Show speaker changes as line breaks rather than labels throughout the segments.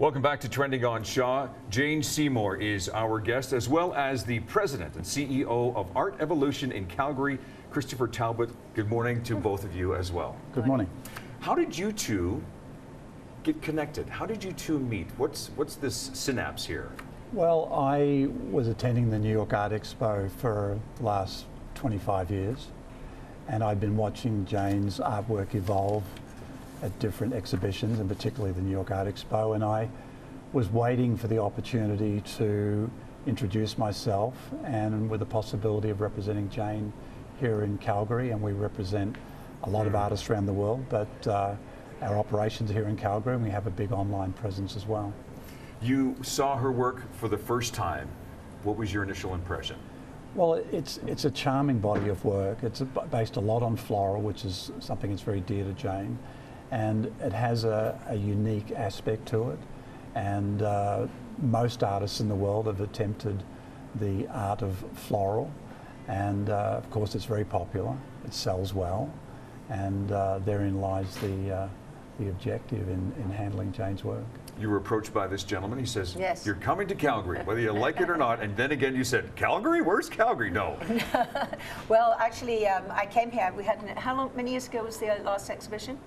Welcome back to Trending on Shaw. Jane Seymour is our guest, as well as the president and CEO of ARTEVOLUTION in Calgary, Christopher Talbot. Good morning to both of you as well.
Good morning.
How did you two get connected? How did you two meet? What's this synapse here?
Well, I was attending the New York Art Expo for the last 25 years, and I'd been watching Jane's artwork evolve at different exhibitions, and particularly the New York Art Expo, and I was waiting for the opportunity to introduce myself and with the possibility of representing Jane here in Calgary, and we represent a lot of artists around the world, but our operations are here in Calgary, and we have a big online presence as well.
You saw her work for the first time. What was your initial impression?
Well, it's a charming body of work. It's based a lot on floral, which is something that's very dear to Jane, and it has a unique aspect to it. And most artists in the world have attempted the art of floral, and of course it's very popular. It sells well, and therein lies the objective in handling Jane's work.
You were approached by this gentleman. He says,
yes,
you're coming to Calgary, whether you like it or not. And then again you said, Calgary? Where's Calgary? No.
Well, actually, I came here. We had, many years ago was the last exhibition?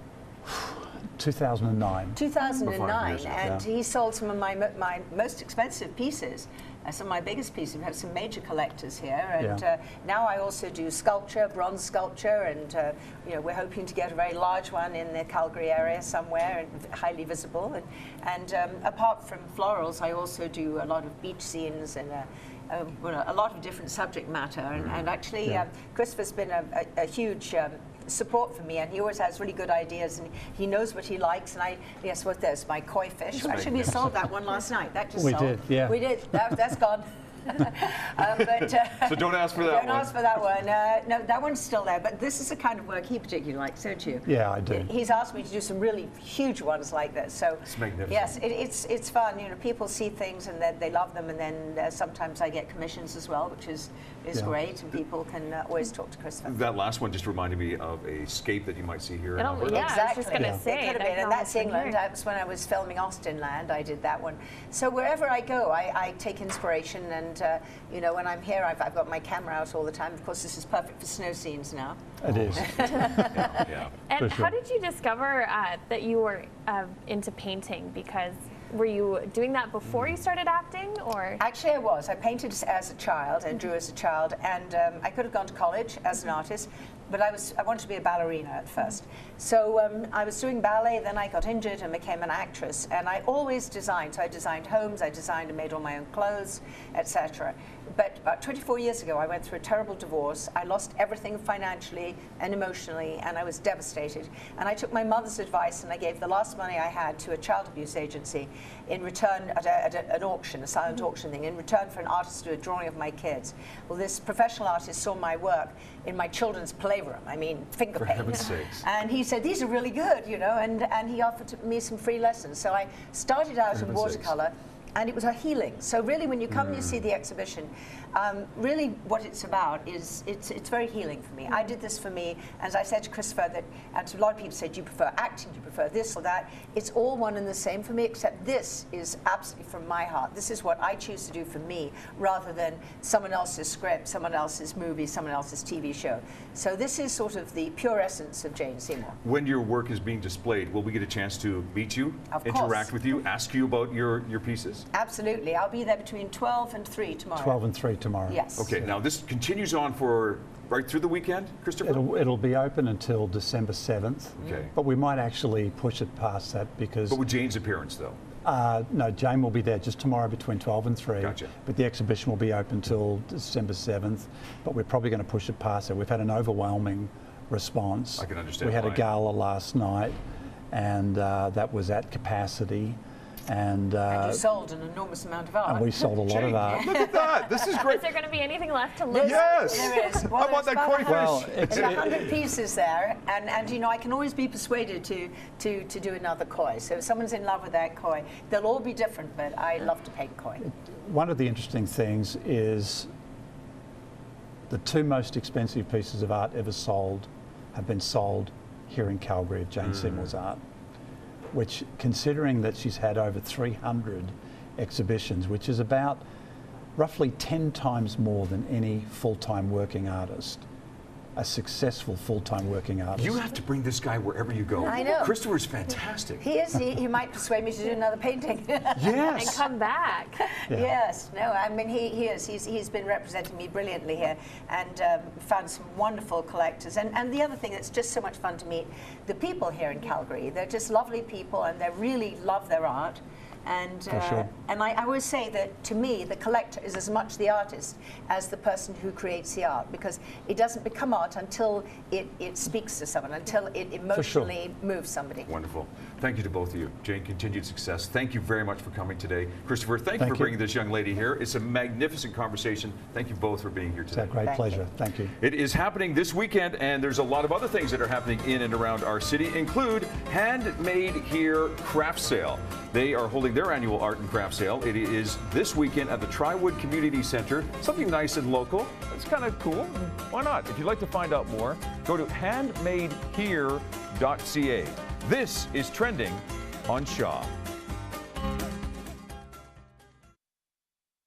2009.
2009,
years,
and he sold some of my most expensive pieces, some of my biggest pieces. We have some major collectors here, and now I also do sculpture, bronze sculpture, and you know, we're hoping to get a very large one in the Calgary area somewhere, and highly visible. And apart from florals, I also do a lot of beach scenes and a lot of different subject matter. And actually, Christopher's been a huge support for me, and he always has really good ideas, and he knows what he likes. And yes, what there's my koi fish. Actually, we sold that one last night. That just sold.
We did, yeah.
We did. That's gone.
So don't ask for that one.
Don't ask for that one. No, that one's still there. But this is the kind of work he particularly likes, don't you?
Yeah, I do.
He's asked me to do some really huge ones like this. So
it's magnificent.
Yes, it's fun. You know, people see things and then they love them, and then sometimes I get commissions as well, which is great, and people can always talk to Christopher.
That last one just reminded me of a scape that you might see here in Alberta.
Yeah, exactly.
I was just going to say.
It could have been, and that's England. That was when I was filming Austinland. I did that one. So wherever I go, I take inspiration, and you know, when I'm here, I've got my camera out all the time. Of course, this is perfect for snow scenes now.
It is.
Yeah.
And how did you discover that you were into painting? Because were you doing that before you started acting, or?
Actually, I was. I painted as a child and drew as a child, and I could have gone to college as an artist, but I wanted to be a ballerina at first. So I was doing ballet, then I got injured and became an actress, and I always designed. So I designed homes, I designed and made all my own clothes, etc. But about 24 years ago, I went through a terrible divorce. I lost everything financially and emotionally, and I was devastated. And I took my mother's advice, and I gave the last money I had to a child abuse agency in return at an auction, a silent auction thing, in return for an artist to do a drawing of my kids. Well, this professional artist saw my work in my children's playroom, I mean, finger
For
paint.
heaven's sakes.
And he said, these are really good, you know, and he offered me some free lessons. So I started out in watercolor, and it was a healing. So really, when you come and you see the exhibition, really what it's about is it's very healing for me. I did this for me, as I said to Christopher, that, and to a lot of people say, do you prefer acting, do you prefer this or that? It's all one and the same for me, except this is absolutely from my heart. This is what I choose to do for me, rather than someone else's script, someone else's movie, someone else's TV show. So this is sort of the pure essence of Jane Seymour.
When your work is being displayed, will we get a chance to meet you, interact with you, ask you about your pieces?
Absolutely. I'll be there between 12 and 3 tomorrow.
12 and 3 tomorrow.
Yes.
Okay, now this continues on for right through the weekend, Christopher?
It'll be open until December 7th.
Okay.
But we might actually push it past that because...
But with Jane's appearance, though?
No, Jane will be there just tomorrow between 12 and 3.
Gotcha.
But the exhibition will be open till December 7th. But we're probably going to push it past it. We've had an overwhelming response.
I can understand
We had
why.
a gala last night, and that was at capacity. And
you sold an enormous amount of art.
And we sold a lot of art.
Look at that! This is great.
Is there going to be anything left to lose?
Yes!
There is. Well,
I want that koi fish.
Well,
There's 100 pieces there, and you know, I can always be persuaded to do another koi. So if someone's in love with that koi, they'll all be different, but I love to paint koi.
One of the interesting things is the 2 most expensive pieces of art ever sold have been sold here in Calgary of Jane Seymour's art. which, considering that she's had over 300 exhibitions, which is about roughly 10 times more than any full-time working artist, a successful full-time working artist.
You have to bring this guy wherever you go.
I know.
Christopher's fantastic.
He is. He might persuade me to do another painting.
Yes.
And come back.
Yeah.
Yes. No, I mean, he is. He's been representing me brilliantly here, and found some wonderful collectors. And the other thing that's just so much fun to meet, the people here in Calgary. They're just lovely people, and they really love their art. And
sure.
and I always say that, to me, the collector is as much the artist as the person who creates the art, because it doesn't become art until it speaks to someone, until it emotionally moves somebody.
Wonderful. Thank you to both of you. Jane, continued success. Thank you very much for coming today. Christopher, thank you for bringing this young lady here. It's a magnificent conversation. Thank you both for being here
It's
today.
a great
Thank
pleasure.
you.
Thank you.
It is happening this weekend, and there's a lot of other things that are happening in and around our city, include Handmade Here Craft Sale. They are holding their annual art and craft sale. It is this weekend at the Trywood Community Center. Something nice and local. It's kind of cool. Why not? If you'd like to find out more, go to handmadehere.ca. This is Trending on Shaw.